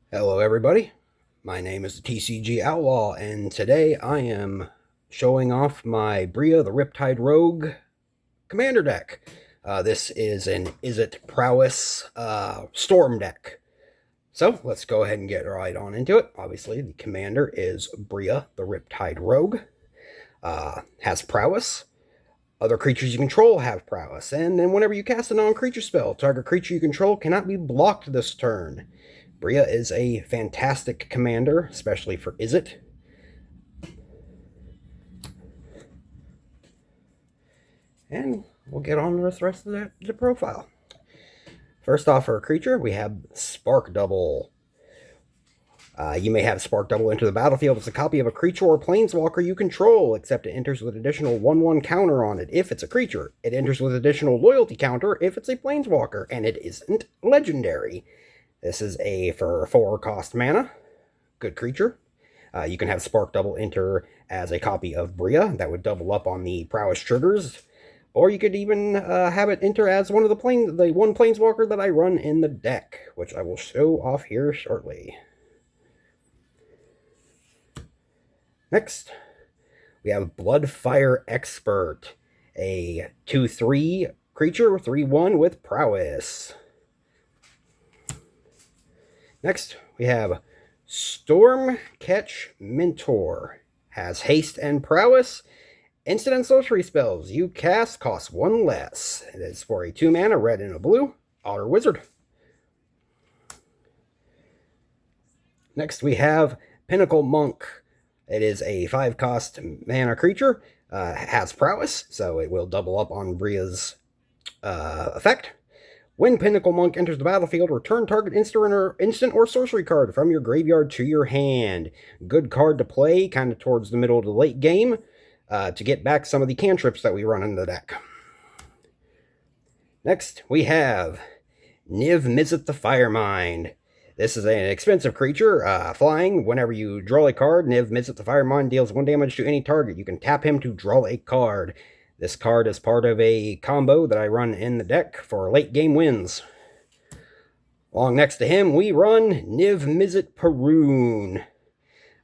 Hello everybody, my name is the TCG Outlaw, and today I am showing off my Bria the Riptide Rogue commander deck. This is an Is It Prowess Storm deck. So let's go ahead and get right on into it. Obviously the commander is Bria the Riptide Rogue, has Prowess. Other creatures you control have Prowess, and then whenever you cast a non-creature spell, target creature you control cannot be blocked this turn. Bria is a fantastic commander, especially for Izzet. And we'll get on with the rest of the profile. First off, for a creature, we have Spark Double. You may have Spark Double enter the battlefield as a copy of a creature or planeswalker you control, except it enters with additional 1/1 counter on it if it's a creature. It enters with additional loyalty counter if it's a planeswalker, and it isn't legendary. This is for 4 cost mana. Good creature. You can have Spark Double enter as a copy of Bria. That would double up on the Prowess triggers. Or you could even have it enter as one of the one planeswalker that I run in the deck, which I will show off here shortly. Next, we have Bloodfire Expert, a 2/3 creature, 3/1 with Prowess. Next, we have Stormcatch Mentor, has haste and prowess. Instant and sorcery spells you cast cost 1 less. It is for a 2 mana, red and a blue, Otter Wizard. Next we have Pinnacle Monk. It is a 5 cost mana creature, has prowess, so it will double up on Bria's effect. When Pinnacle Monk enters the battlefield, return target instant or sorcery card from your graveyard to your hand. Good card to play kind of towards the middle of the late game to get back some of the cantrips that we run in the deck. Next, we have Niv Mizzet the Firemind. This is an expensive creature, flying. Whenever you draw a card, Niv Mizzet the Firemind deals 1 damage to any target. You can tap him to draw a card. This card is part of a combo that I run in the deck for late game wins. Along next to him, we run Niv Mizzet Parun.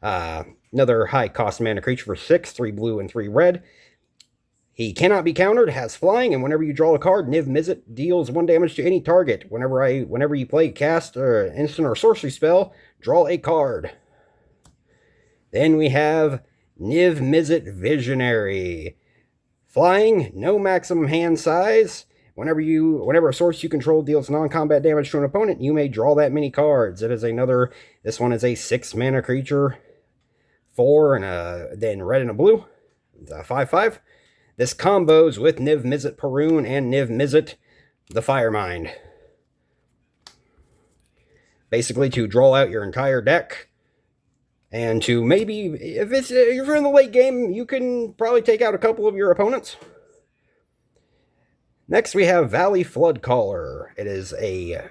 Another high cost mana creature for 6, 3 blue and 3 red. He cannot be countered, has flying, and whenever you draw a card, Niv Mizzet deals 1 damage to any target. Whenever you play cast or instant or sorcery spell, draw a card. Then we have Niv Mizzet Visionary. Flying, no maximum hand size. Whenever a source you control deals non-combat damage to an opponent, you may draw that many cards. This one is a 6 mana creature, 4 and then red and a blue. It's a 5/5. This combos with Niv Mizzet Parun and Niv Mizzet the Firemind. Basically to draw out your entire deck. And to maybe, if you're in the late game, you can probably take out a couple of your opponents. Next, we have Valley Floodcaller. It is a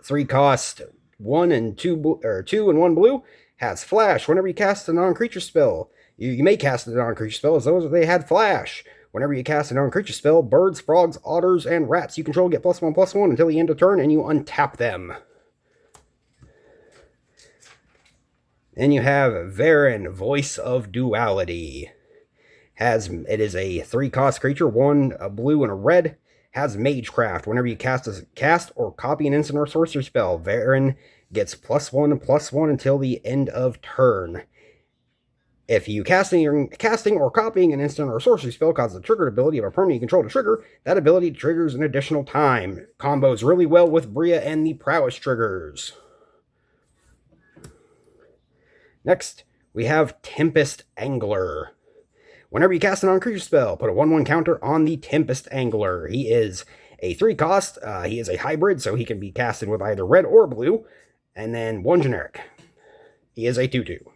3 cost 1 and 2 and 1 blue. Has flash. Whenever you cast a non-creature spell, you may cast a non-creature spell as though they had flash. Whenever you cast a non-creature spell, birds, frogs, otters, and rats you control get +1/+1 until the end of turn, and you untap them. Then you have Varen, Voice of Duality. It is a 3 cost creature, 1 a blue and a red. Has Magecraft. Whenever you cast or copy an instant or sorcery spell, Varen gets +1/+1 until the end of turn. If you casting or copying an instant or sorcery spell causes the triggered ability of a permanent you control to trigger, that ability triggers an additional time. Combos really well with Bria and the Prowess triggers. Next, we have Tempest Angler. Whenever you cast a non-creature spell, put a 1/1 counter on the Tempest Angler. He is a 3 cost. He is a hybrid, so he can be casted with either red or blue. And then 1 generic. He is a 2/2.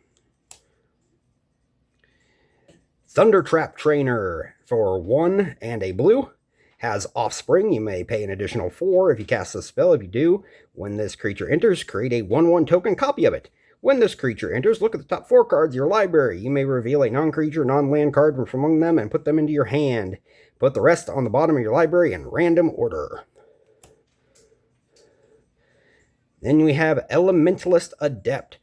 Thundertrap Trainer for 1 and a blue. Has Offspring. You may pay an additional 4 if you cast the spell. If you do, when this creature enters, create a 1/1 token copy of it. When this creature enters, look at the top 4 cards of your library. You may reveal a non-creature, non-land card from among them and put them into your hand. Put the rest on the bottom of your library in random order. Then we have Elementalist Adept.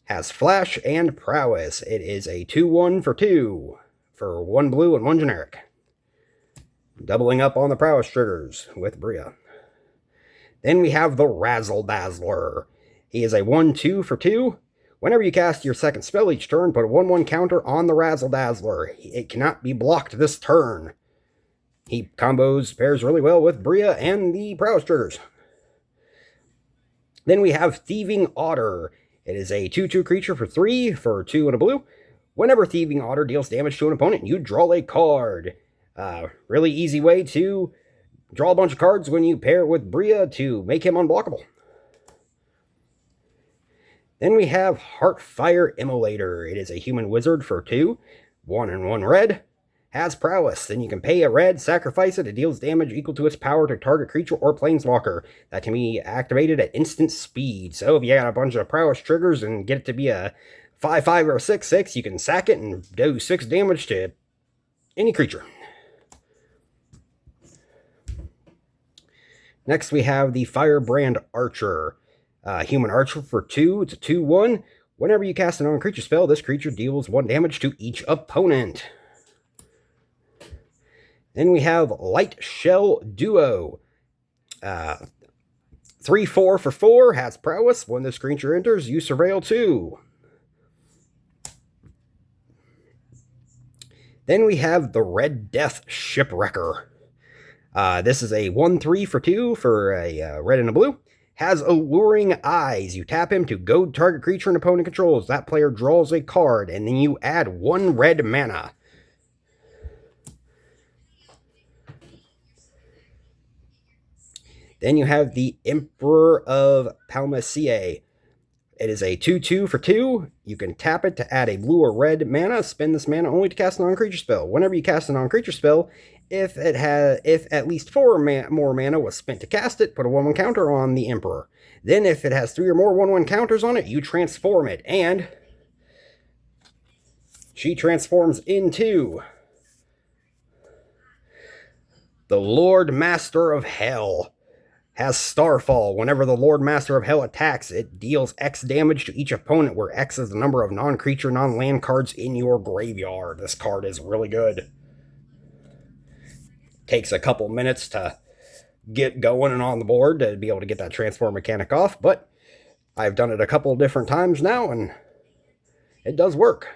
Has Flash and Prowess. It is a 2-1 for 2 for 1 blue and 1 generic. Doubling up on the Prowess triggers with Bria. Then we have the Razzle Dazzler. He is a 1-2 for 2. Whenever you cast your second spell each turn, put a 1-1 counter on the Razzle Dazzler. It cannot be blocked this turn. He pairs really well with Bria and the Prowess triggers. Then we have Thieving Otter. It is a 2-2 creature for 3 for 2 and a blue. Whenever Thieving Otter deals damage to an opponent, you draw a card. Really easy way to draw a bunch of cards when you pair it with Bria to make him unblockable. Then we have Heartfire Immolator. It is a human wizard for 2, 1 and 1 red. Has Prowess. Then you can pay a red, sacrifice it. It deals damage equal to its power to target creature or planeswalker. That can be activated at instant speed. So if you got a bunch of Prowess triggers and get it to be a 5-5 or a 6-6, you can sack it and do 6 damage to any creature. Next we have the Firebrand Archer. Human Archer for 2. It's a 2-1. Whenever you cast a non-creature spell, this creature deals 1 damage to each opponent. Then we have Light Shell Duo. 3-4 for 4. Has Prowess. When this creature enters, you surveil 2. Then we have the Red Death Shipwrecker. This is a 1-3 for 2 for a red and a blue. Has Alluring Eyes. You tap him to goad target creature an opponent controls. That player draws a card, and then you add 1 red mana. Then you have the Emperor of Palmacia. It is a 2-2 for 2. You can tap it to add a blue or red mana. Spend this mana only to cast a non-creature spell. Whenever you cast a non-creature spell, if at least 4 more mana was spent to cast it, put a 1-1 counter on the Emperor. Then if it has 3 or more 1-1 counters on it, you transform it. And she transforms into the Lord Master of Hell. Has Starfall. Whenever the Lord Master of Hell attacks, it deals X damage to each opponent, where X is the number of non-creature, non-land cards in your graveyard. This card is really good. Takes a couple minutes to get going and on the board to be able to get that transform mechanic off, but I've done it a couple different times now, and it does work.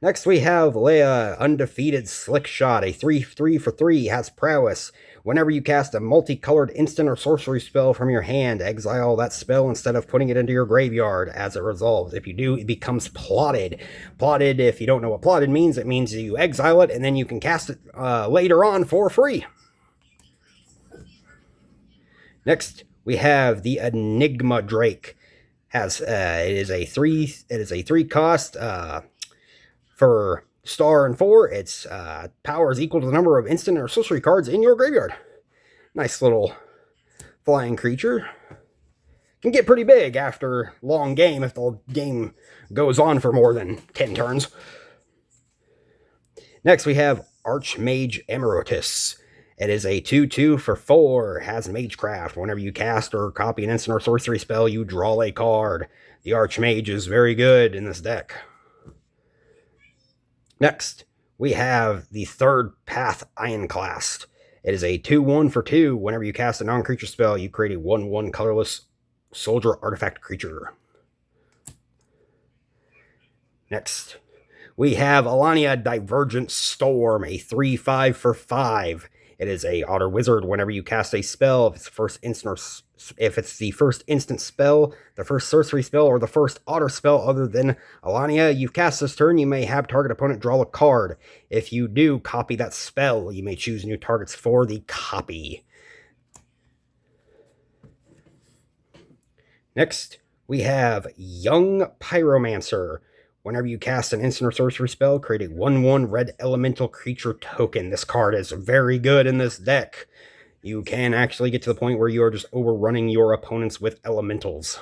Next we have Leia, Undefeated Slickshot, a 3-3 for 3, has Prowess. Whenever you cast a multicolored instant or sorcery spell from your hand, exile that spell instead of putting it into your graveyard as it resolves. If you do, it becomes plotted. Plotted, if you don't know what plotted means, it means you exile it and then you can cast it later on for free. Next, we have the Enigma Drake. It is a 3 cost for star and 4. Its power is equal to the number of instant or sorcery cards in your graveyard. Nice little flying creature. Can get pretty big after long game if the game goes on for more than 10 turns. Next we have Archmage Emeritus. It is a 2-2 for 4, has Magecraft. Whenever you cast or copy an instant or sorcery spell, you draw a card. The Archmage is very good in this deck. Next, we have the Third Path Ironclast. It is a 2-1 for 2. Whenever you cast a non-creature spell, you create a 1-1 colorless soldier artifact creature. Next, we have Alania Divergent Storm, a 3-5 for 5. It is a otter wizard. Whenever you cast a spell, if it's the first instant spell, the first sorcery spell, or the first otter spell other than Alania you've cast this turn, you may have target opponent draw a card. If you do, copy that spell. You may choose new targets for the copy. Next, we have Young Pyromancer. Whenever you cast an instant or sorcery spell, create a 1-1 red elemental creature token. This card is very good in this deck. You can actually get to the point where you are just overrunning your opponents with elementals.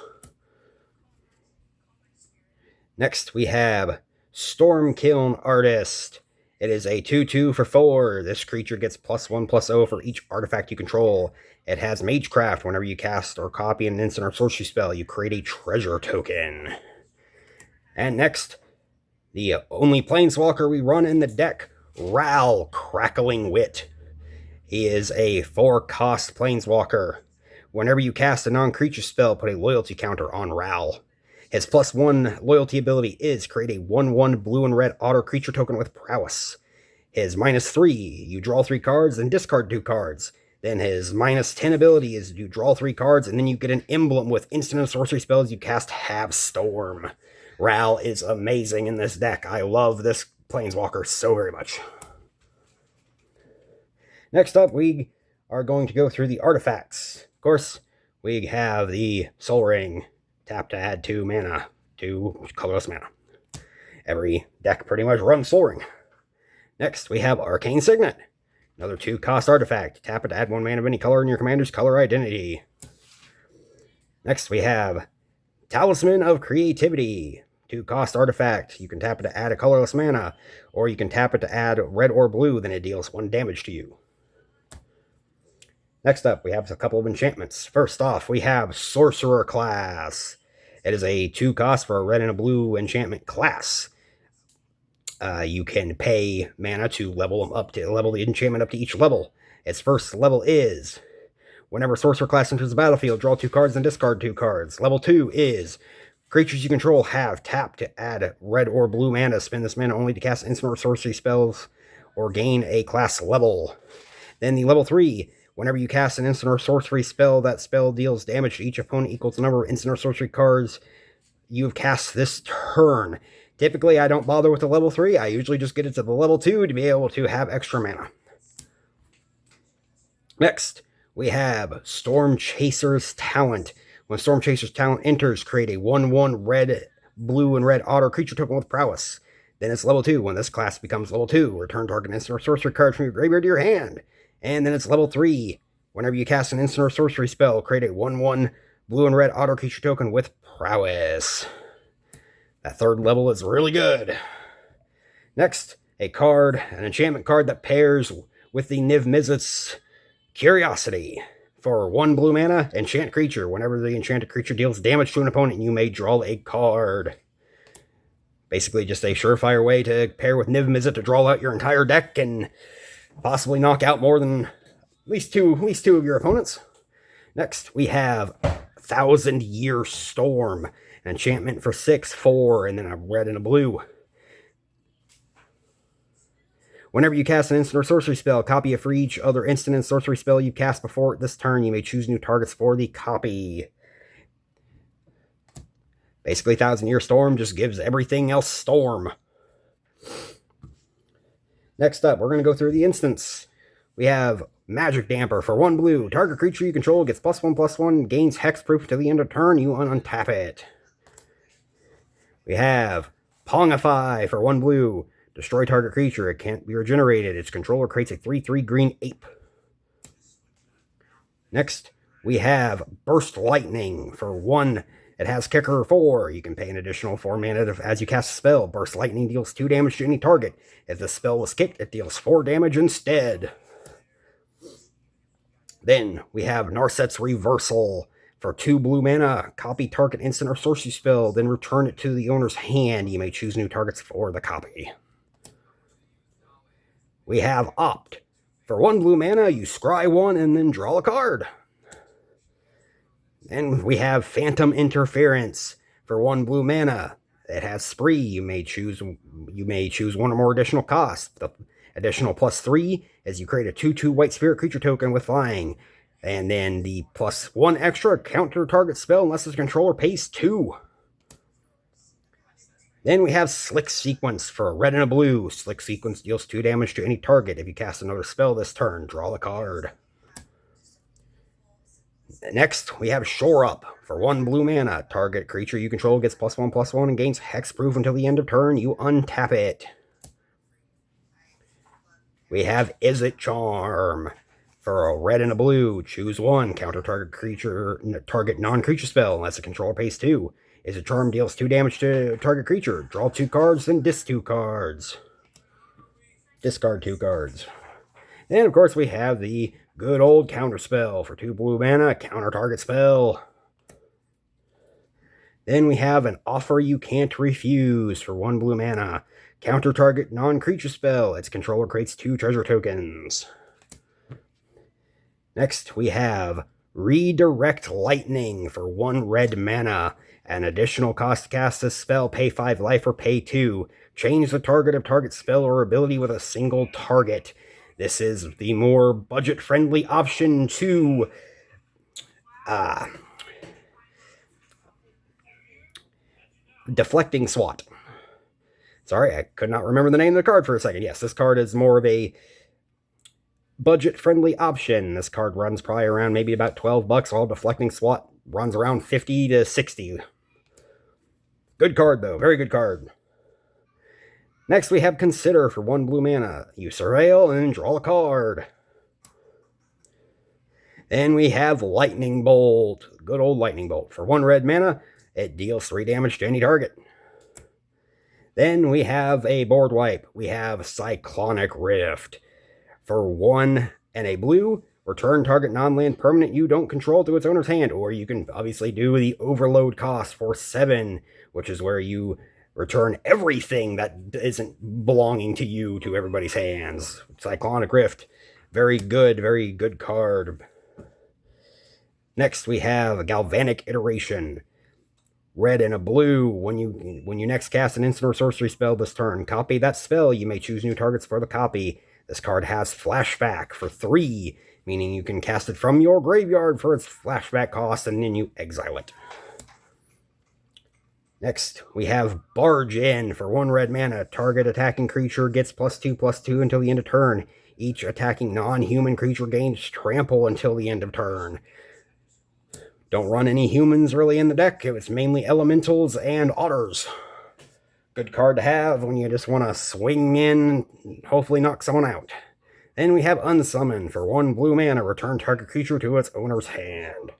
Next, we have Stormkiln Artist. It is a 2-2 for 4. This creature gets +1/+0 for each artifact you control. It has Magecraft. Whenever you cast or copy an instant or sorcery spell, you create a treasure token. And next, the only planeswalker we run in the deck, Ral, Crackling Wit. He is a 4-cost planeswalker. Whenever you cast a non-creature spell, put a loyalty counter on Ral. His +1 loyalty ability is create a 1/1 blue and red auto creature token with prowess. His -3, you draw 3 cards and discard 2 cards. Then his -10 ability is you draw 3 cards and then you get an emblem with instant and sorcery spells you cast Have Storm. Ral is amazing in this deck. I love this planeswalker so very much. Next up, we are going to go through the artifacts. Of course, we have the Soul Ring. Tap to add 2 mana, 2 colorless mana. Every deck pretty much runs Soul Ring. Next, we have Arcane Signet. Another 2-cost artifact. Tap it to add 1 mana of any color in your commander's color identity. Next, we have Talisman of Creativity. 2-cost artifact. You can tap it to add a colorless mana, or you can tap it to add red or blue, then it deals 1 damage to you. Next up, we have a couple of enchantments. First off, we have Sorcerer class. It is a 2-cost for a red and a blue enchantment class. You can pay mana to level the enchantment up to each level. Its first level is, whenever Sorcerer class enters the battlefield, draw 2 cards and discard 2 cards. Level 2 is, creatures you control have tap to add red or blue mana. Spend this mana only to cast instant or sorcery spells or gain a class level. Then the level 3, whenever you cast an instant or sorcery spell, that spell deals damage to each opponent equals the number of instant or sorcery cards you have cast this turn. Typically, I don't bother with the level 3. I usually just get it to the level 2 to be able to have extra mana. Next, we have Storm Chaser's Talent. When Storm Chaser's Talent enters, create a 1/1 red, blue, and red auto creature token with prowess. Then it's level 2. When this class becomes level 2, return target instant or sorcery card from your graveyard to your hand. And then it's level 3. Whenever you cast an instant or sorcery spell, create a 1/1 blue and red auto creature token with prowess. That third level is really good. Next, an enchantment card that pairs with the Niv Mizzet's Curiosity. For 1 blue mana, enchant creature. Whenever the enchanted creature deals damage to an opponent, you may draw a card. Basically just a surefire way to pair with Niv Mizzet to draw out your entire deck and possibly knock out more than at least two of your opponents. Next, we have 1,000-Year Storm. An enchantment for 6/4, and then a red and a blue. Whenever you cast an instant or sorcery spell, copy it for each other instant and sorcery spell you cast before it this turn. You may choose new targets for the copy. Basically, 1,000-Year Storm just gives everything else storm. Next up, we're going to go through the instants. We have Magic Damper for 1 blue. Target creature you control gets +1/+1, gains hexproof until the end of turn. You untap it. We have Pongify for 1 blue. Destroy target creature. It can't be regenerated. Its controller creates a 3/3 green ape. Next, we have Burst Lightning for 1. It has Kicker 4. You can pay an additional 4 mana as you cast a spell. Burst Lightning deals 2 damage to any target. If the spell was kicked, it deals 4 damage instead. Then we have Narset's Reversal. For 2 blue mana, copy target instant or sorcery spell, then return it to the owner's hand. You may choose new targets for the copy. We have Opt. For 1 blue mana, you scry 1 and then draw a card. Then we have Phantom Interference. For 1 blue mana, it has Spree. You may choose 1 or more additional costs. The additional +3 is you create a 2/2 white spirit creature token with flying. And then the +1 extra counter target spell unless the controller pays 2. Then we have Slick Sequence for a red and a blue. Slick Sequence deals 2 damage to any target. If you cast another spell this turn, draw a card. Next, we have Shore Up. For 1 blue mana, target creature you control gets +1/+1 and gains hexproof until the end of turn. You untap it. We have Is It Charm. For a red and a blue, choose 1. Counter target non-creature spell unless the controller pays 2. Is It Charm deals 2 damage to target creature. Draw 2 cards, then discard 2 cards. Discard 2 cards. And of course we have the Good old counter spell for 2 blue mana, counter target spell. Then we have an Offer You Can't Refuse for 1 blue mana. Counter target non-creature spell. Its controller creates 2 treasure tokens. Next, we have Redirect Lightning for 1 red mana. An additional cost to cast this spell, pay 5 life or pay 2. Change the target of target spell or ability with a single target. This is the more budget-friendly option to Deflecting Swat. Sorry, I could not remember the name of the card for a second. Yes, this card is more of a budget-friendly option. This card runs probably around maybe about $12, while Deflecting Swat runs around 50 to 60. Good card, though. Very good card. Next, we have Consider for 1 blue mana. You surveil and draw a card. Then we have Lightning Bolt. Good old Lightning Bolt. For 1 red mana, it deals 3 damage to any target. Then we have a board wipe. We have Cyclonic Rift. For 1 and a blue, return target non-land permanent you don't control to its owner's hand. Or you can obviously do the overload cost for 7, which is where you return everything that isn't belonging to you to everybody's hands. Cyclonic Rift. Very good card. Next, we have Galvanic Iteration. Red and a blue. When you next cast an instant or sorcery spell this turn, copy that spell. You may choose new targets for the copy. This card has Flashback for 3, meaning you can cast it from your graveyard for its flashback cost, and then you exile it. Next, we have Barge In for 1 red mana. Target attacking creature gets +2/+2 until the end of turn. Each attacking non-human creature gains trample until the end of turn. Don't run any humans really in the deck. It's mainly elementals and otters. Good card to have when you just want to swing in and hopefully knock someone out. Then we have Unsummon for 1 blue mana. Return target creature to its owner's hand.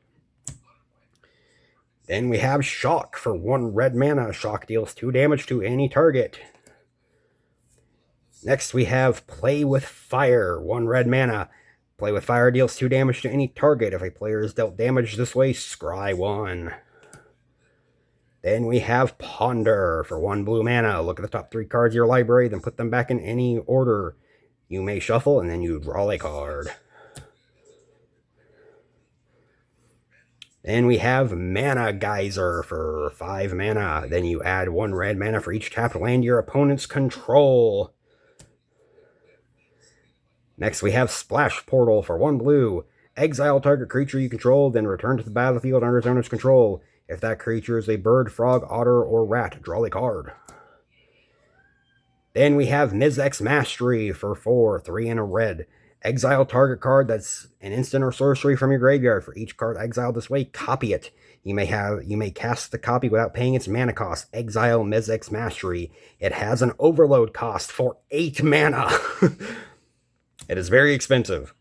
Then we have Shock for 1 red mana. Shock deals 2 damage to any target. Next we have Play with Fire, 1 red mana. Play with Fire deals 2 damage to any target. If a player is dealt damage this way, scry 1. Then we have Ponder for 1 blue mana. Look at the top 3 cards of your library, then put them back in any order. You may shuffle, and then you draw a card. Then we have Mana Geyser for 5 mana. Then you add 1 red mana for each tapped land your opponents control. Next we have Splash Portal for 1 blue. Exile target creature you control, then return to the battlefield under its owner's control. If that creature is a bird, frog, otter, or rat, draw a card. Then we have Mizzix Mastery for 4, 3 and a red. Exile target card that's an instant or sorcery from your graveyard. For each card exiled this way, copy it. You may cast the copy without paying its mana cost. Exile Mizzix Mastery. It has an overload cost for 8 mana. It is very expensive.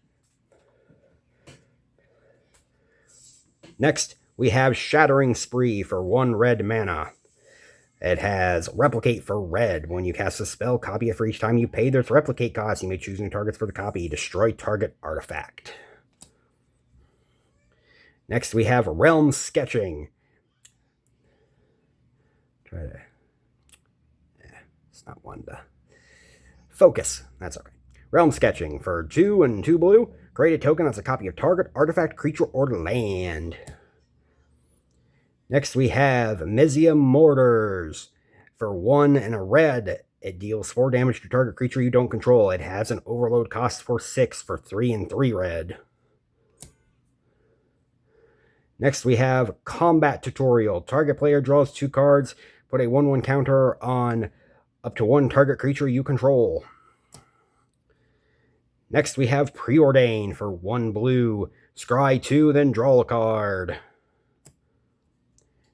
Next, we have Shattering Spree for 1 red mana. It has Replicate for red. When you cast a spell, copy it for each time you pay their replicate cost. You may choose new targets for the copy. Destroy target artifact. Next, we have Realm Sketching. It's not one to focus. That's okay. Realm Sketching for 2 and 2 blue. Create a token that's a copy of target artifact, creature, or land. Next we have Mizia Mortars. For 1 and a red, it deals 4 damage to target creature you don't control. It has an overload cost for 6 for 3 and 3 red. Next we have Combat Tutorial. Target player draws 2 cards. Put a 1/1 counter on up to 1 target creature you control. Next we have Preordain for 1 blue. Scry 2, then draw a card.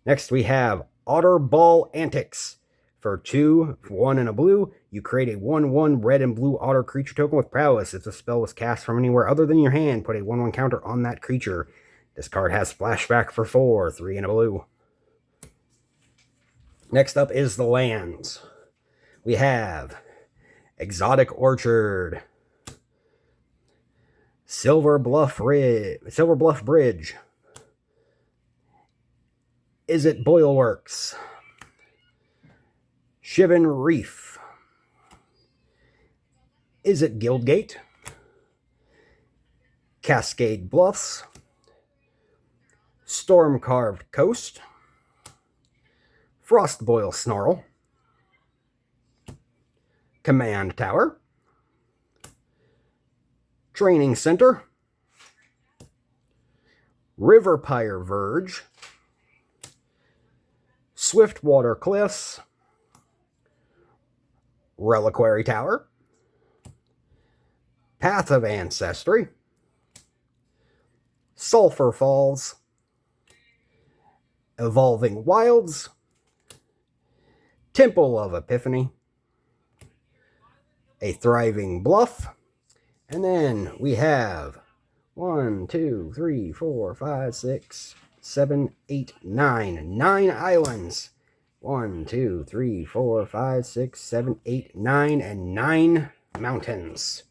Next we have Otter Ball Antics. For 2, 1 and a blue, you create a 1/1 red and blue otter creature token with prowess. If the spell was cast from anywhere other than your hand, put a 1/1 counter on that creature. This card has Flashback for 4, 3 and a blue. Next up is the lands. We have Exotic Orchard, Silver Bluff Bridge. Is it Boyle Works? Shivan Reef. Is it Guildgate? Cascade Bluffs. Storm Carved Coast. Frostboil Snarl. Command Tower. Training Center. Riverpire Verge. Swiftwater Cliffs. Reliquary Tower. Path of Ancestry. Sulphur Falls. Evolving Wilds. Temple of Epiphany. A Thriving Bluff. And then we have 1, 2, 3, 4, 5, 6, 7, 8, 9. 9 islands. 1, 2, 3, 4, 5, 6, 7, 8, 9, and 9 mountains.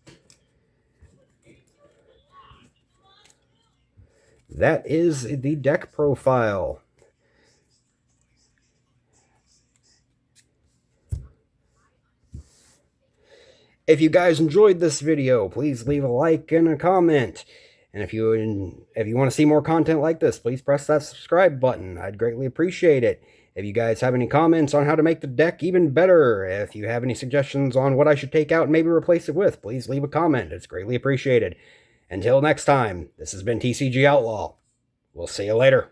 That is the deck profile. If you guys enjoyed this video, please leave a like and a comment. And if you want to see more content like this, please press that subscribe button. I'd greatly appreciate it. If you guys have any comments on how to make the deck even better, if you have any suggestions on what I should take out and maybe replace it with, please leave a comment. It's greatly appreciated. Until next time, this has been TCG Outlaw. We'll see you later.